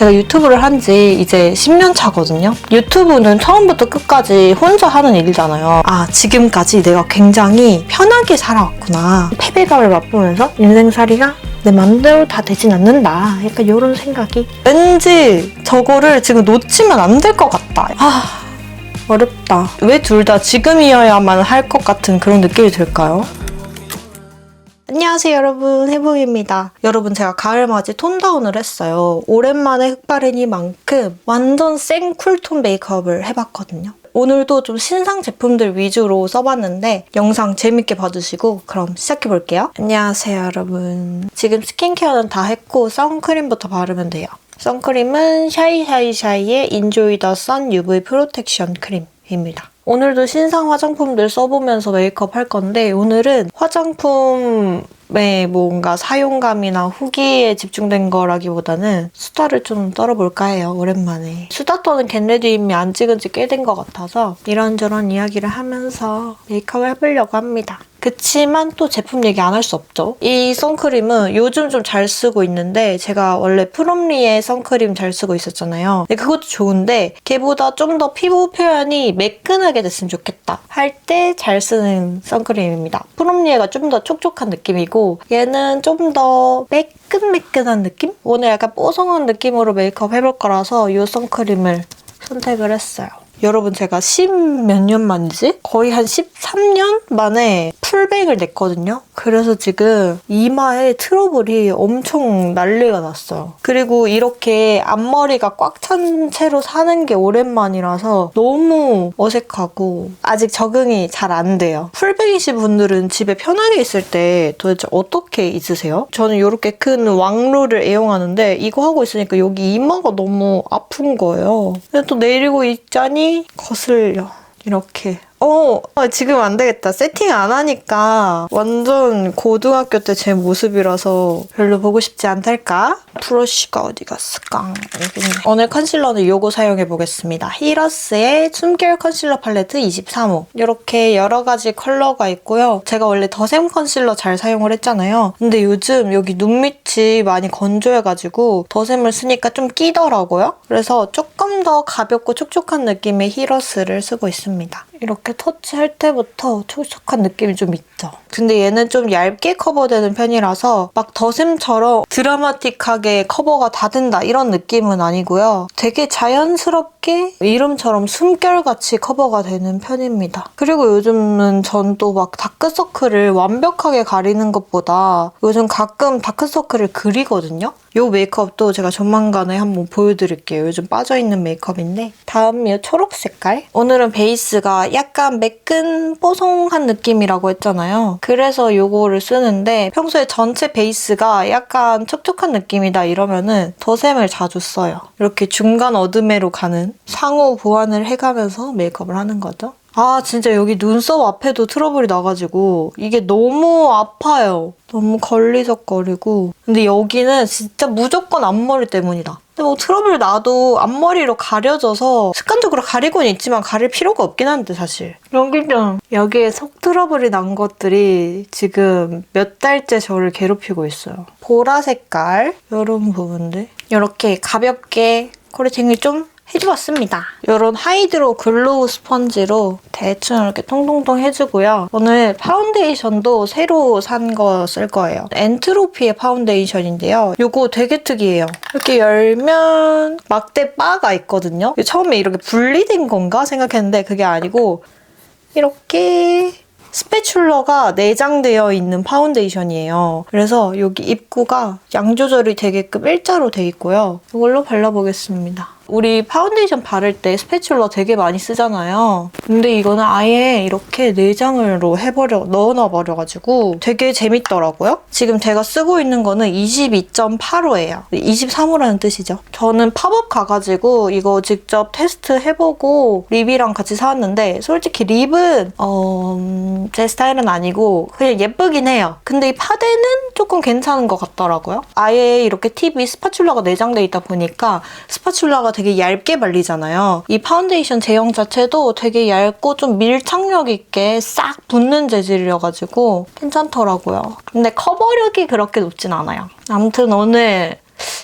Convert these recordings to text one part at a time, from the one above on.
제가 유튜브를 한 지 이제 10년 차거든요. 유튜브는 처음부터 끝까지 혼자 하는 일이잖아요. 아, 지금까지 내가 굉장히 편하게 살아왔구나. 패배감을 맛보면서 인생살이가 내 맘대로 다 되진 않는다. 약간 이런 생각이. 왠지 저거를 지금 놓치면 안 될 것 같다. 어렵다. 왜 둘 다 지금이어야만 할 것 같은 그런 느낌이 들까요? 안녕하세요 여러분, 해봉입니다. 여러분, 제가 가을맞이 톤다운을 했어요. 오랜만에 흑발이니만큼 완전 생 쿨톤 메이크업을 해봤거든요. 오늘도 좀 신상 제품들 위주로 써봤는데 영상 재밌게 봐주시고 그럼 시작해볼게요. 안녕하세요 여러분. 지금 스킨케어는 다 했고 선크림부터 바르면 돼요. 선크림은 샤이샤이샤이의 Enjoy the Sun UV 프로텍션 크림입니다. 오늘도 신상 화장품들 써보면서 메이크업 할 건데 오늘은 화장품의 뭔가 사용감이나 후기에 집중된 거라기보다는 수다를 좀 떨어볼까 해요. 오랜만에. 수다 떠는 겟레디임이 안 찍은 지 꽤 된 것 같아서 이런저런 이야기를 하면서 메이크업을 해보려고 합니다. 그치만 또 제품 얘기 안 할 수 없죠. 이 선크림은 요즘 좀 잘 쓰고 있는데 제가 원래 프롬리의 선크림 잘 쓰고 있었잖아요. 근데 그것도 좋은데 걔보다 좀 더 피부 표현이 매끈하게 됐으면 좋겠다 할 때 잘 쓰는 선크림입니다. 프롬리에가 좀 더 촉촉한 느낌이고 얘는 좀 더 매끈매끈한 느낌? 오늘 약간 뽀송한 느낌으로 메이크업 해볼 거라서 이 선크림을 선택을 했어요. 여러분, 제가 10몇 년 만이지? 거의 한 13년 만에 풀백을 냈거든요. 그래서 지금 이마에 트러블이 엄청 난리가 났어요. 그리고 이렇게 앞머리가 꽉 찬 채로 사는 게 오랜만이라서 너무 어색하고 아직 적응이 잘 안 돼요. 풀백이신 분들은 집에 편하게 있을 때 도대체 어떻게 있으세요? 저는 이렇게 큰 왕로를 애용하는데 이거 하고 있으니까 여기 이마가 너무 아픈 거예요. 근데 또 내리고 있자니 거슬려. 이렇게. 지금 안 되겠다. 세팅 안 하니까 완전 고등학교 때 제 모습이라서 별로 보고 싶지 않달까? 브러쉬가 어디 갔을까? 여기 있네. 오늘 컨실러는 이거 사용해보겠습니다. 히러스의 숨결 컨실러 팔레트 23호. 이렇게 여러 가지 컬러가 있고요. 제가 원래 더샘 컨실러 잘 사용을 했잖아요. 근데 요즘 여기 눈 밑이 많이 건조해가지고 더샘을 쓰니까 좀 끼더라고요. 그래서 조금 더 가볍고 촉촉한 느낌의 히러스를 쓰고 있습니다. 이렇게 터치할 때부터 촉촉한 느낌이 좀 있죠. 근데 얘는 좀 얇게 커버되는 편이라서 막 더샘처럼 드라마틱하게 커버가 다 된다 이런 느낌은 아니고요. 되게 자연스럽게 이름처럼 숨결같이 커버가 되는 편입니다. 그리고 요즘은 전 또 막 다크서클을 완벽하게 가리는 것보다 요즘 가끔 다크서클을 그리거든요. 이 메이크업도 제가 조만간에 한번 보여드릴게요. 요즘 빠져있는 메이크업인데 다음이 초록 색깔. 오늘은 베이스가 약간 매끈 뽀송한 느낌이라고 했잖아요. 그래서 이거를 쓰는데 평소에 전체 베이스가 약간 촉촉한 느낌이다 이러면은 더샘을 자주 써요. 이렇게 중간 어둠에로 가는 상호 보완을 해가면서 메이크업을 하는 거죠. 아, 진짜 여기 눈썹 앞에도 트러블이 나가지고 이게 너무 아파요. 너무 걸리적거리고. 근데 여기는 진짜 무조건 앞머리 때문이다. 근데 뭐 트러블 나도 앞머리로 가려져서 습관적으로 가리고는 있지만 가릴 필요가 없긴 한데 사실. 여기에 속 트러블이 난 것들이 지금 몇 달째 저를 괴롭히고 있어요. 보라 색깔 이런 부분들. 이렇게 가볍게 코팅을 좀 해주었습니다. 이런 하이드로 글로우 스펀지로 대충 이렇게 통통통 해주고요. 오늘 파운데이션도 새로 산 거 쓸 거예요. 엔트로피의 파운데이션인데요. 이거 되게 특이해요. 이렇게 열면 막대 바가 있거든요. 처음에 이렇게 분리된 건가 생각했는데 그게 아니고 이렇게 스패츌러가 내장되어 있는 파운데이션이에요. 그래서 여기 입구가 양 조절이 되게끔 일자로 돼 있고요. 이걸로 발라보겠습니다. 우리 파운데이션 바를 때 스패츌러 되게 많이 쓰잖아요. 근데 이거는 아예 이렇게 내장으로 넣어놔버려가지고 되게 재밌더라고요. 지금 제가 쓰고 있는 거는 22.85예요. 23호라는 뜻이죠. 저는 팝업 가가지고 이거 직접 테스트 해보고 립이랑 같이 사왔는데 솔직히 립은 제 스타일은 아니고 그냥 예쁘긴 해요. 근데 이 파데는 조금 괜찮은 것 같더라고요. 아예 이렇게 팁이 스파츌러가 내장돼 있다 보니까 스파츌러가 되게 얇게 발리잖아요. 이 파운데이션 제형 자체도 되게 얇고 좀 밀착력 있게 싹 붙는 재질이어가지고 괜찮더라고요. 근데 커버력이 그렇게 높진 않아요. 아무튼 오늘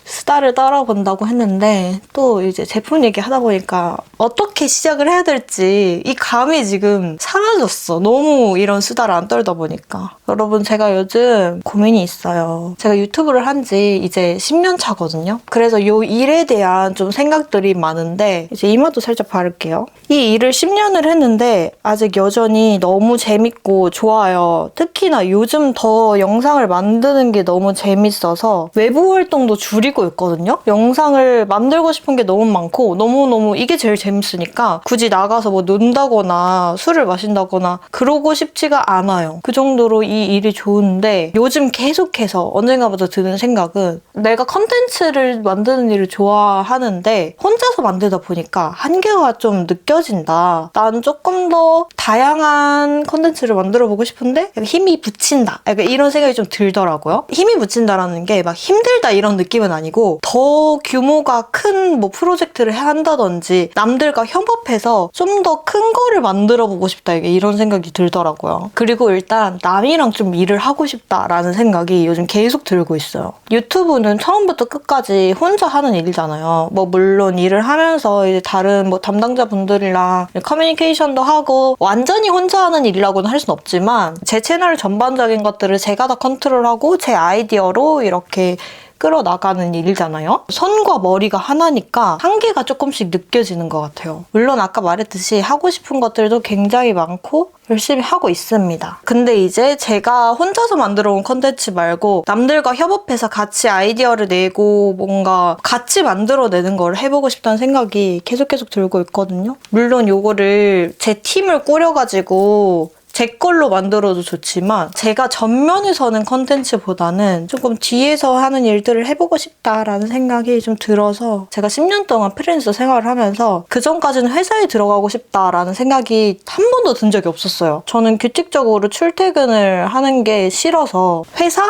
수다를 떨어본다고 했는데 또 이제 제품 얘기하다 보니까 어떻게 시작을 해야 될지 이 감이 지금 사라졌어. 너무 이런 수다를 안 떨다 보니까. 여러분, 제가 요즘 고민이 있어요. 제가 유튜브를 한 지 이제 10년 차거든요. 그래서 이 일에 대한 좀 생각들이 많은데 이제 이마도 살짝 바를게요. 이 일을 10년을 했는데 아직 여전히 너무 재밌고 좋아요. 특히나 요즘 더 영상을 만드는 게 너무 재밌어서 외부 활동도 줄이고 있거든요. 영상을 만들고 싶은 게 너무 많고 너무너무 이게 제일 재밌으니까 굳이 나가서 뭐 논다거나 술을 마신다거나 그러고 싶지가 않아요. 그 정도로 이 일이 좋은데 요즘 계속해서 언젠가부터 드는 생각은 내가 컨텐츠를 만드는 일을 좋아하는데 혼자서 만들다 보니까 한계가 좀 느껴진다. 난 조금 더 다양한 컨텐츠를 만들어보고 싶은데 힘이 붙인다. 약간 이런 생각이 좀 들더라고요. 힘이 붙인다라는 게 막 힘들다 이런 느낌은 아니고 더 규모가 큰 뭐 프로젝트를 한다든지 남들과 협업해서 좀 더 큰 거를 만들어보고 싶다. 이런 생각이 들더라고요. 그리고 일단 남이랑 좀 일을 하고 싶다라는 생각이 요즘 계속 들고 있어요. 유튜브는 처음부터 끝까지 혼자 하는 일이잖아요. 뭐 물론 일을 하면서 이제 다른 뭐 담당자분들이랑 커뮤니케이션도 하고 완전히 혼자 하는 일이라고는 할 순 없지만 제 채널 전반적인 것들을 제가 다 컨트롤하고 제 아이디어로 이렇게 끌어나가는 일이잖아요. 손과 머리가 하나니까 한계가 조금씩 느껴지는 것 같아요. 물론 아까 말했듯이 하고 싶은 것들도 굉장히 많고 열심히 하고 있습니다. 근데 이제 제가 혼자서 만들어 온 컨텐츠 말고 남들과 협업해서 같이 아이디어를 내고 뭔가 같이 만들어내는 걸 해보고 싶다는 생각이 계속 들고 있거든요. 물론 요거를 제 팀을 꾸려가지고 제 걸로 만들어도 좋지만 제가 전면에 서는 컨텐츠보다는 조금 뒤에서 하는 일들을 해보고 싶다라는 생각이 좀 들어서 제가 10년 동안 프리랜서 생활을 하면서 그전까지는 회사에 들어가고 싶다라는 생각이 한 번도 든 적이 없었어요. 저는 규칙적으로 출퇴근을 하는 게 싫어서 회사?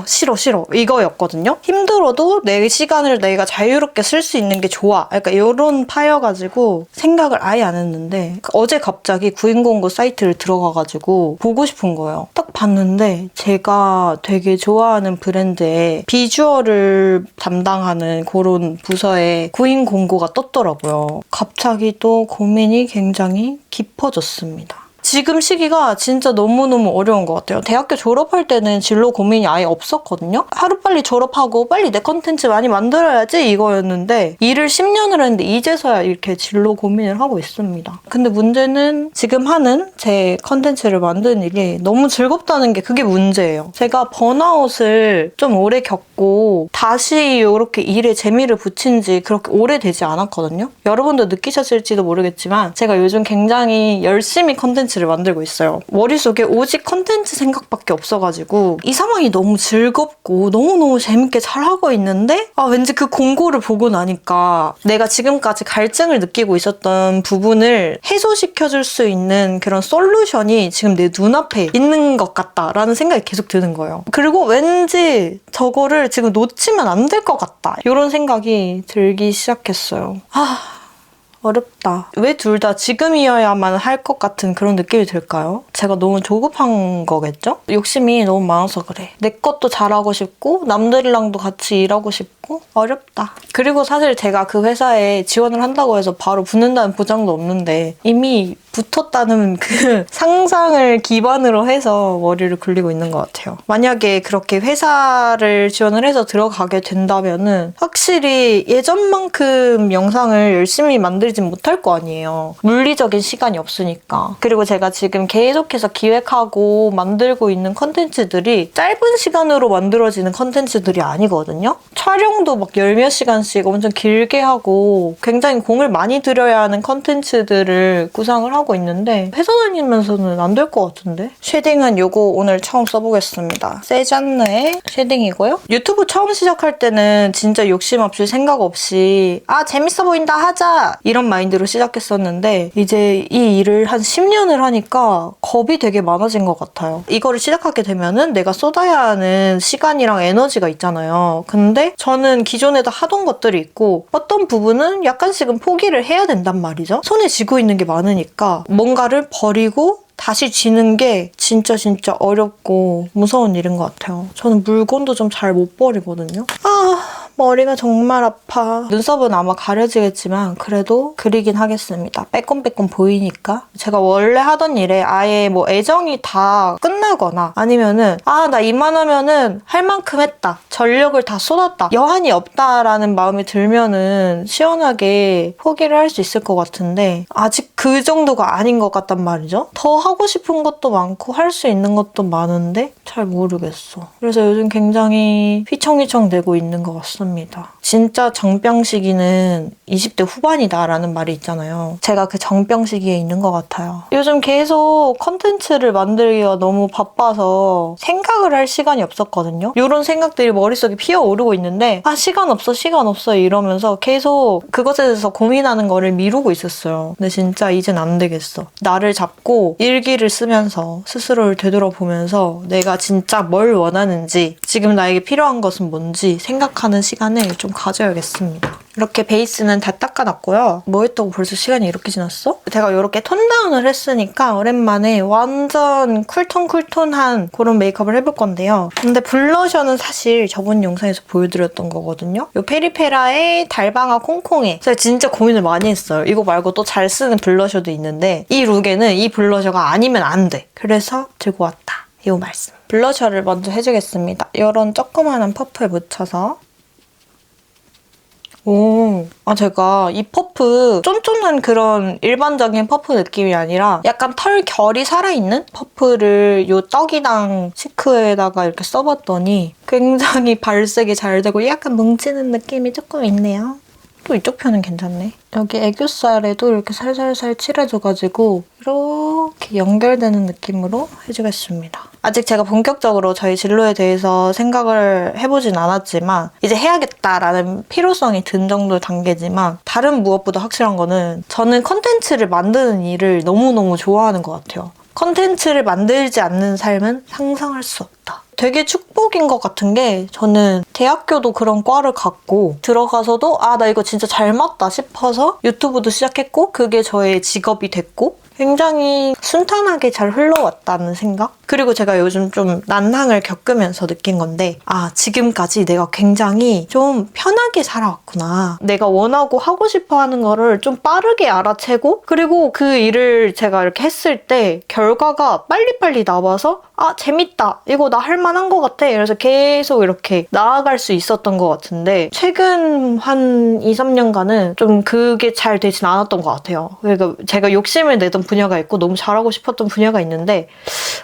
싫어 이거였거든요. 힘들어도 내 시간을 내가 자유롭게 쓸 수 있는 게 좋아. 약간 이런 파여가지고 생각을 아예 안 했는데 어제 갑자기 구인공고 사이트를 들어가가지고 보고 싶은 거예요. 딱 봤는데 제가 되게 좋아하는 브랜드의 비주얼을 담당하는 그런 부서에 구인 공고가 떴더라고요. 갑자기 또 고민이 굉장히 깊어졌습니다. 지금 시기가 진짜 너무너무 어려운 것 같아요. 대학교 졸업할 때는 진로 고민이 아예 없었거든요. 하루빨리 졸업하고 빨리 내 컨텐츠 많이 만들어야지 이거였는데 일을 10년을 했는데 이제서야 이렇게 진로 고민을 하고 있습니다. 근데 문제는 지금 하는 제 컨텐츠를 만드는 일이 너무 즐겁다는 게 그게 문제예요. 제가 번아웃을 좀 오래 겪고 다시 이렇게 일에 재미를 붙인 지 그렇게 오래되지 않았거든요. 여러분도 느끼셨을지도 모르겠지만 제가 요즘 굉장히 열심히 컨텐츠를 만들고 있어요. 머릿속에 오직 컨텐츠 생각밖에 없어가지고 이 상황이 너무 즐겁고 너무너무 재밌게 잘하고 있는데 왠지 그 공고를 보고 나니까 내가 지금까지 갈증을 느끼고 있었던 부분을 해소시켜줄 수 있는 그런 솔루션이 지금 내 눈앞에 있는 것 같다라는 생각이 계속 드는 거예요. 그리고 왠지 저거를 지금 놓치면 안 될 것 같다. 이런 생각이 들기 시작했어요. 어렵다. 왜 둘 다 지금이어야만 할 것 같은 그런 느낌이 들까요? 제가 너무 조급한 거겠죠? 욕심이 너무 많아서 그래. 내 것도 잘하고 싶고 남들이랑도 같이 일하고 싶고 어렵다. 그리고 사실 제가 그 회사에 지원을 한다고 해서 바로 붙는다는 보장도 없는데 이미 붙었다는 그 상상을 기반으로 해서 머리를 굴리고 있는 것 같아요. 만약에 그렇게 회사를 지원을 해서 들어가게 된다면은 확실히 예전만큼 영상을 열심히 만들진 못할 거 아니에요. 물리적인 시간이 없으니까. 그리고 제가 지금 계속해서 기획하고 만들고 있는 컨텐츠들이 짧은 시간으로 만들어지는 컨텐츠들이 아니거든요. 촬영도 막 열몇 시간씩 엄청 길게 하고 굉장히 공을 많이 들여야 하는 컨텐츠들을 구상을 하고 있는데 회사 다니면서는 안 될 것 같은데? 쉐딩은 요거 오늘 처음 써보겠습니다. 세잔느의 쉐딩이고요. 유튜브 처음 시작할 때는 진짜 욕심 없이 생각 없이 재밌어 보인다 하자 이런 마인드로 시작했었는데 이제 이 일을 한 10년을 하니까 겁이 되게 많아진 것 같아요. 이거를 시작하게 되면은 내가 쏟아야 하는 시간이랑 에너지가 있잖아요. 근데 저는 기존에도 하던 것들이 있고 어떤 부분은 약간씩은 포기를 해야 된단 말이죠. 손에 쥐고 있는 게 많으니까 뭔가를 버리고 다시 쥐는 게 진짜 어렵고 무서운 일인 것 같아요. 저는 물건도 좀 잘 못 버리거든요. 머리가 정말 아파. 눈썹은 아마 가려지겠지만 그래도 그리긴 하겠습니다. 빼꼼빼꼼 보이니까. 제가 원래 하던 일에 아예 뭐 애정이 다 끝나거나 아니면은 나 이만하면은 할 만큼 했다. 전력을 다 쏟았다. 여한이 없다라는 마음이 들면은 시원하게 포기를 할 수 있을 것 같은데 아직 그 정도가 아닌 것 같단 말이죠. 더 하고 싶은 것도 많고 할 수 있는 것도 많은데 잘 모르겠어. 그래서 요즘 굉장히 휘청휘청 되고 있는 것 같습니다. 진짜 정병 시기는 20대 후반이다라는 말이 있잖아요. 제가 그 정병 시기에 있는 것 같아요. 요즘 계속 컨텐츠를 만들기가 너무 바빠서 생각을 할 시간이 없었거든요. 이런 생각들이 머릿속에 피어오르고 있는데 시간 없어 이러면서 계속 그것에 대해서 고민하는 거를 미루고 있었어요. 근데 진짜 이젠 안 되겠어. 나를 잡고 일기를 쓰면서 스스로를 되돌아보면서 내가 진짜 뭘 원하는지 지금 나에게 필요한 것은 뭔지 생각하는 시간을 좀 가져야겠습니다. 이렇게 베이스는 다 닦아놨고요. 뭐 했다고 벌써 시간이 이렇게 지났어? 제가 이렇게 톤다운을 했으니까 오랜만에 완전 쿨톤한 그런 메이크업을 해볼 건데요. 근데 블러셔는 사실 저번 영상에서 보여드렸던 거거든요. 이 페리페라의 달방아 콩콩에 제가 진짜 고민을 많이 했어요. 이거 말고 또 잘 쓰는 블러셔도 있는데 이 룩에는 이 블러셔가 아니면 안 돼. 그래서 들고 왔다. 이 말씀. 블러셔를 먼저 해주겠습니다. 이런 조그마한 퍼프에 묻혀서 제가 이 퍼프 쫀쫀한 그런 일반적인 퍼프 느낌이 아니라 약간 털 결이 살아있는 퍼프를 이 떡이랑 치크에다가 이렇게 써봤더니 굉장히 발색이 잘 되고 약간 뭉치는 느낌이 조금 있네요. 또 이쪽 편은 괜찮네. 여기 애교살에도 이렇게 살살살 칠해줘가지고 이렇게 연결되는 느낌으로 해주겠습니다. 아직 제가 본격적으로 저희 진로에 대해서 생각을 해보진 않았지만 이제 해야겠다라는 필요성이 든 정도의 단계지만 다른 무엇보다 확실한 거는 저는 컨텐츠를 만드는 일을 너무너무 좋아하는 것 같아요. 컨텐츠를 만들지 않는 삶은 상상할 수 없다. 되게 축복인 것 같은 게 저는 대학교도 그런 과를 갔고 들어가서도 나 이거 진짜 잘 맞다 싶어서 유튜브도 시작했고 그게 저의 직업이 됐고 굉장히 순탄하게 잘 흘러왔다는 생각? 그리고 제가 요즘 좀 난항을 겪으면서 느낀 건데 지금까지 내가 굉장히 좀 편하게 살아왔구나. 내가 원하고 하고 싶어 하는 거를 좀 빠르게 알아채고 그리고 그 일을 제가 이렇게 했을 때 결과가 빨리빨리 나와서 재밌다. 이거 나 할 만한 것 같아. 그래서 계속 이렇게 나아갈 수 있었던 것 같은데 최근 한 2, 3년간은 좀 그게 잘 되진 않았던 것 같아요. 그러니까 제가 욕심을 내던 분야가 있고 너무 잘하고 싶었던 분야가 있는데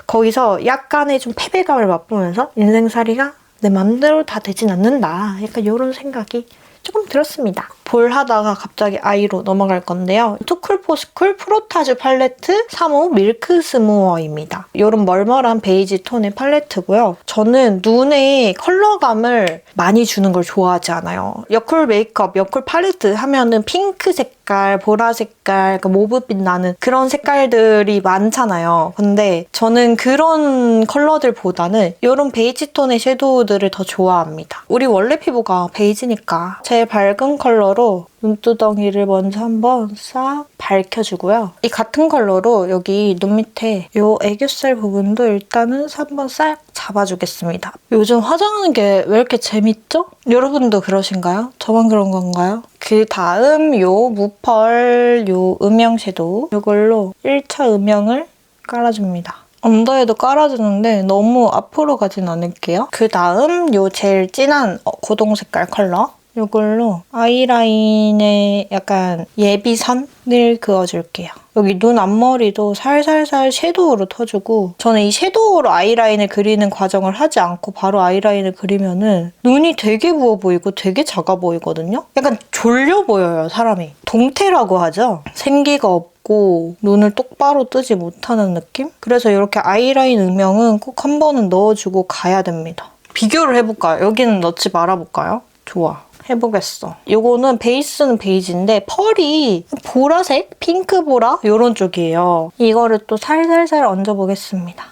거기서 약간의 좀 패배감을 맛보면서 인생살이가 내 맘대로 다 되진 않는다. 약간 이런 생각이 조금 들었습니다. 볼 하다가 갑자기 아이로 넘어갈 건데요. 투쿨포스쿨 프로타주 팔레트 3호 밀크 스무어입니다. 이런 멀멀한 베이지 톤의 팔레트고요. 저는 눈에 컬러감을 많이 주는 걸 좋아하지 않아요. 여쿨 메이크업, 여쿨 팔레트 하면은 핑크 색깔, 보라 색깔, 모브빛 나는 그런 색깔들이 많잖아요. 근데 저는 그런 컬러들보다는 이런 베이지 톤의 섀도우들을 더 좋아합니다. 우리 원래 피부가 베이지니까 제일 밝은 컬러로 눈두덩이를 먼저 한번 싹 밝혀주고요. 이 같은 컬러로 여기 눈 밑에 이 애교살 부분도 일단은 한번 싹 잡아주겠습니다. 요즘 화장하는 게 왜 이렇게 재밌죠? 여러분도 그러신가요? 저만 그런 건가요? 그 다음 요 무펄 요 음영 섀도우 이걸로 1차 음영을 깔아줍니다. 언더에도 깔아주는데 너무 앞으로 가진 않을게요. 그 다음 요 제일 진한 고동 색깔 컬러 이걸로 아이라인에 약간 예비선을 그어줄게요. 여기 눈 앞머리도 살살살 섀도우로 터주고 저는 이 섀도우로 아이라인을 그리는 과정을 하지 않고 바로 아이라인을 그리면은 눈이 되게 부어 보이고 되게 작아 보이거든요? 약간 졸려 보여요, 사람이. 동태라고 하죠? 생기가 없고 눈을 똑바로 뜨지 못하는 느낌? 그래서 이렇게 아이라인 음영은 꼭 한 번은 넣어주고 가야 됩니다. 비교를 해볼까요? 여기는 넣지 말아볼까요? 좋아. 해보겠어. 이거는 베이스는 베이지인데 펄이 보라색? 핑크보라? 이런 쪽이에요. 이거를 또 살살살 얹어보겠습니다.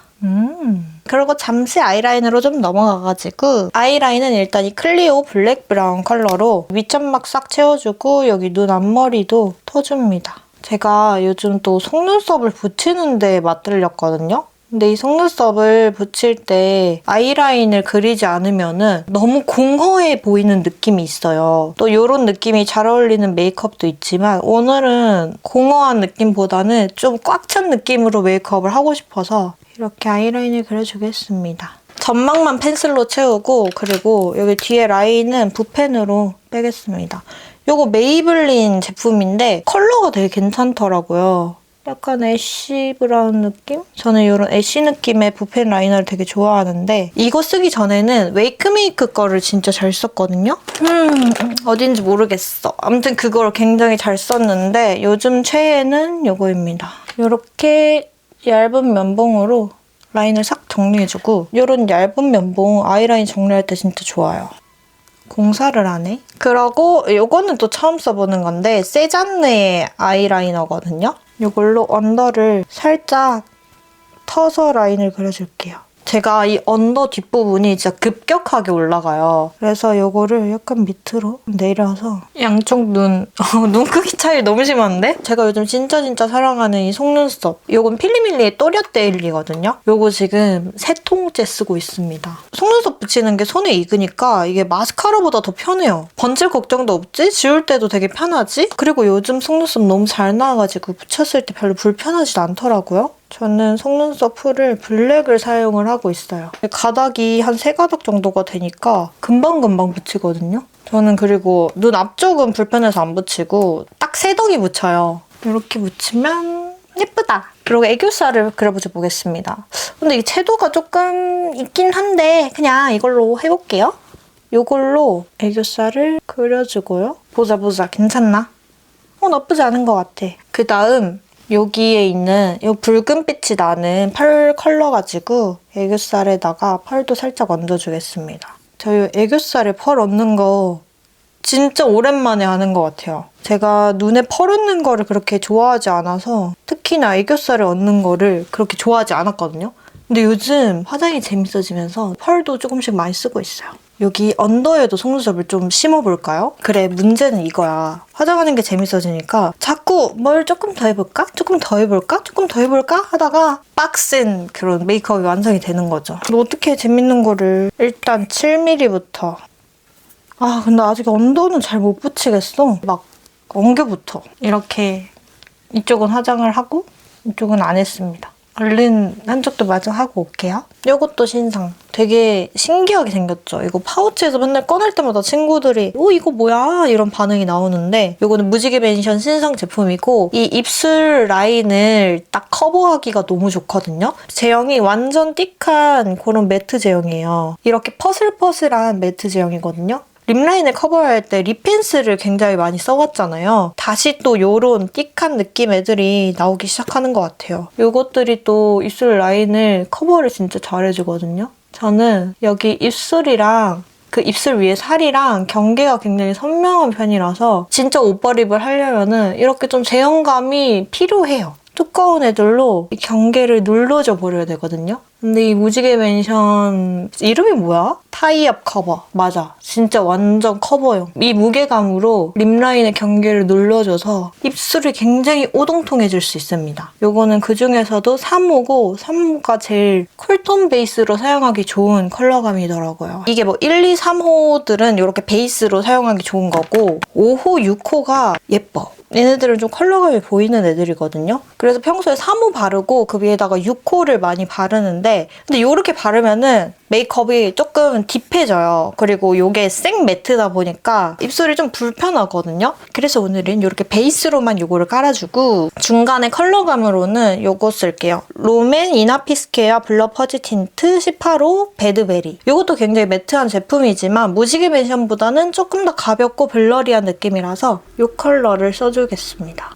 그리고 잠시 아이라인으로 좀 넘어가가지고 아이라인은 일단 이 클리오 블랙 브라운 컬러로 윗점막 싹 채워주고 여기 눈 앞머리도 터줍니다. 제가 요즘 또 속눈썹을 붙이는 데 맛들렸거든요. 근데 이 속눈썹을 붙일 때 아이라인을 그리지 않으면은 너무 공허해 보이는 느낌이 있어요. 또 이런 느낌이 잘 어울리는 메이크업도 있지만 오늘은 공허한 느낌보다는 좀 꽉 찬 느낌으로 메이크업을 하고 싶어서 이렇게 아이라인을 그려주겠습니다. 점막만 펜슬로 채우고 그리고 여기 뒤에 라인은 붓펜으로 빼겠습니다. 이거 메이블린 제품인데 컬러가 되게 괜찮더라고요. 약간 애쉬 브라운 느낌? 저는 이런 애쉬 느낌의 붓펜 라이너를 되게 좋아하는데 이거 쓰기 전에는 웨이크메이크 거를 진짜 잘 썼거든요? 어딘지 모르겠어. 아무튼 그걸 굉장히 잘 썼는데 요즘 최애는 이거입니다. 이렇게 얇은 면봉으로 라인을 싹 정리해주고 이런 얇은 면봉 아이라인 정리할 때 진짜 좋아요. 공사를 하네. 그러고 이거는 또 처음 써보는 건데 세잔느의 아이라이너거든요. 이걸로 언더를 살짝 터서 라인을 그려줄게요. 제가 이 언더 뒷부분이 진짜 급격하게 올라가요. 그래서 이거를 약간 밑으로 내려서 양쪽 눈 크기 차이 너무 심한데? 제가 요즘 진짜 사랑하는 이 속눈썹. 이건 필리밀리의 또렷데일리거든요. 이거 지금 3통째 쓰고 있습니다. 속눈썹 붙이는 게 손에 익으니까 이게 마스카라보다 더 편해요. 번질 걱정도 없지? 지울 때도 되게 편하지? 그리고 요즘 속눈썹 너무 잘 나와가지고 붙였을 때 별로 불편하지도 않더라고요. 저는 속눈썹 풀을 블랙을 사용을 하고 있어요. 가닥이 한 3가닥 정도가 되니까 금방금방 붙이거든요. 저는 그리고 눈 앞쪽은 불편해서 안 붙이고 딱 3덩이 붙여요. 이렇게 붙이면 예쁘다. 그리고 애교살을 그려보겠습니다. 근데 이 채도가 조금 있긴 한데 그냥 이걸로 해볼게요. 이걸로 애교살을 그려주고요. 보자 괜찮나? 나쁘지 않은 것 같아. 그 다음 여기에 있는 이 붉은빛이 나는 펄 컬러 가지고 애교살에다가 펄도 살짝 얹어주겠습니다. 저 이 애교살에 펄 얹는 거 진짜 오랜만에 하는 것 같아요. 제가 눈에 펄 얹는 거를 그렇게 좋아하지 않아서 특히나 애교살에 얹는 거를 그렇게 좋아하지 않았거든요. 근데 요즘 화장이 재밌어지면서 펄도 조금씩 많이 쓰고 있어요. 여기 언더에도 속눈썹을 좀 심어볼까요? 그래, 문제는 이거야. 화장하는 게 재밌어지니까 자꾸 뭘 조금 더 해볼까? 조금 더 해볼까? 하다가 빡센 그런 메이크업이 완성이 되는 거죠. 근데 어떻게 재밌는 거를 일단 7mm부터 근데 아직 언더는 잘 못 붙이겠어. 막 엉겨붙어. 이렇게 이쪽은 화장을 하고 이쪽은 안 했습니다. 얼른 한쪽도 마저 하고 올게요. 이것도 신상. 되게 신기하게 생겼죠? 이거 파우치에서 맨날 꺼낼 때마다 친구들이 이거 뭐야? 이런 반응이 나오는데 이거는 무지개 맨션 신상 제품이고 이 입술 라인을 딱 커버하기가 너무 좋거든요? 제형이 완전 띡한 그런 매트 제형이에요. 이렇게 퍼슬퍼슬한 매트 제형이거든요? 립라인을 커버할 때 립펜슬을 굉장히 많이 써왔잖아요. 다시 또 요런 띡한 느낌 애들이 나오기 시작하는 것 같아요. 요것들이 또 입술 라인을 커버를 진짜 잘해주거든요. 저는 여기 입술이랑 그 입술 위에 살이랑 경계가 굉장히 선명한 편이라서 진짜 오버립을 하려면은 이렇게 좀 제형감이 필요해요. 두꺼운 애들로 이 경계를 눌러줘 버려야 되거든요. 근데 이 무지개 맨션 이름이 뭐야? 타이업 커버. 맞아. 진짜 완전 커버용. 이 무게감으로 립라인의 경계를 눌러줘서 입술이 굉장히 오동통해질 수 있습니다. 요거는 그중에서도 3호고 3호가 제일 쿨톤 베이스로 사용하기 좋은 컬러감이더라고요. 이게 뭐 1, 2, 3호들은 이렇게 베이스로 사용하기 좋은 거고 5호, 6호가 예뻐. 얘네들은 좀 컬러감이 보이는 애들이거든요. 그래서 평소에 3호 바르고 그 위에다가 6호를 많이 바르는데 근데 이렇게 바르면은 메이크업이 조금 딥해져요. 그리고 이게 생 매트다 보니까 입술이 좀 불편하거든요. 그래서 오늘은 이렇게 베이스로만 이거를 깔아주고 중간에 컬러감으로는 이거 쓸게요. 롬앤 이나피스케어 블러 퍼지 틴트 18호 베드베리. 이것도 굉장히 매트한 제품이지만 무지개 맨션보다는 조금 더 가볍고 블러리한 느낌이라서 이 컬러를 써주겠습니다.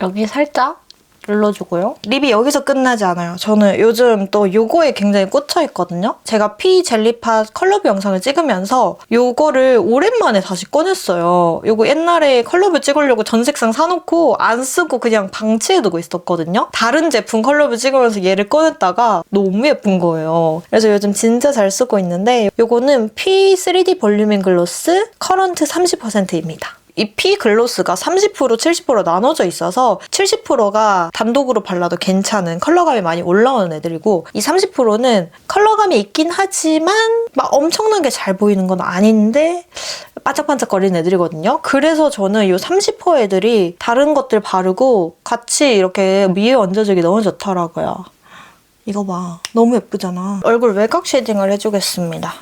여기 살짝 눌러주고요. 립이 여기서 끝나지 않아요. 저는 요즘 또 요거에 굉장히 꽂혀있거든요. 제가 피 젤리팟 컬러뷰 영상을 찍으면서 요거를 오랜만에 다시 꺼냈어요. 요거 옛날에 컬러뷰 찍으려고 전 색상 사놓고 안 쓰고 그냥 방치해두고 있었거든요. 다른 제품 컬러뷰 찍으면서 얘를 꺼냈다가 너무 예쁜 거예요. 그래서 요즘 진짜 잘 쓰고 있는데 요거는 피 3D 볼륨ing 글로스 커런트 30%입니다. 이 피 글로스가 30% 70% 나눠져 있어서 70%가 단독으로 발라도 괜찮은 컬러감이 많이 올라오는 애들이고 이 30%는 컬러감이 있긴 하지만 막 엄청나게 잘 보이는 건 아닌데 반짝반짝거리는 애들이거든요. 그래서 저는 이 30% 애들이 다른 것들 바르고 같이 이렇게 위에 얹어주기 너무 좋더라고요. 이거 봐. 너무 예쁘잖아. 얼굴 외곽 쉐딩을 해주겠습니다.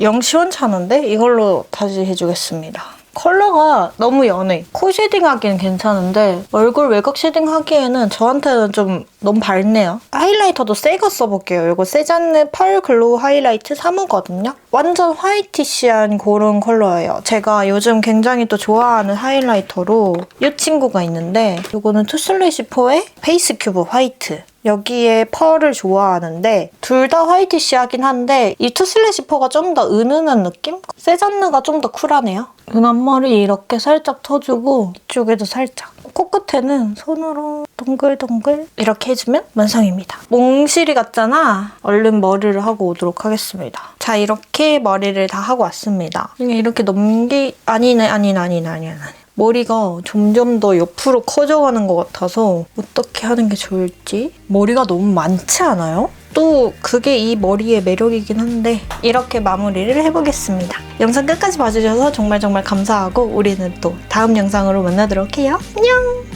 영 시원찮은데? 이걸로 다시 해주겠습니다. 컬러가 너무 연해. 코 쉐딩하기엔 괜찮은데 얼굴 외곽 쉐딩하기에는 저한테는 좀 너무 밝네요. 하이라이터도 새 거 써볼게요. 이거 세잔느 펄 글로우 하이라이트 3호거든요. 완전 화이티시한 그런 컬러예요. 제가 요즘 굉장히 또 좋아하는 하이라이터로 이 친구가 있는데 이거는 투슬래시4의 페이스 큐브 화이트. 여기에 펄을 좋아하는데 둘 다 화이티시하긴 한데 이 투슬래시4가 좀 더 은은한 느낌? 세잔느가 좀 더 쿨하네요. 눈 앞머리 이렇게 살짝 터주고 이쪽에도 살짝. 코끝에는 손으로 동글동글 이렇게 해주면 완성입니다. 몽실이 같잖아. 얼른 머리를 하고 오도록 하겠습니다. 자, 이렇게 머리를 다 하고 왔습니다. 이렇게 아니네. 머리가 점점 더 옆으로 커져가는 것 같아서 어떻게 하는 게 좋을지. 머리가 너무 많지 않아요? 또 그게 이 머리의 매력이긴 한데 이렇게 마무리를 해보겠습니다. 영상 끝까지 봐주셔서 정말 감사하고 우리는 또 다음 영상으로 만나도록 해요. 안녕!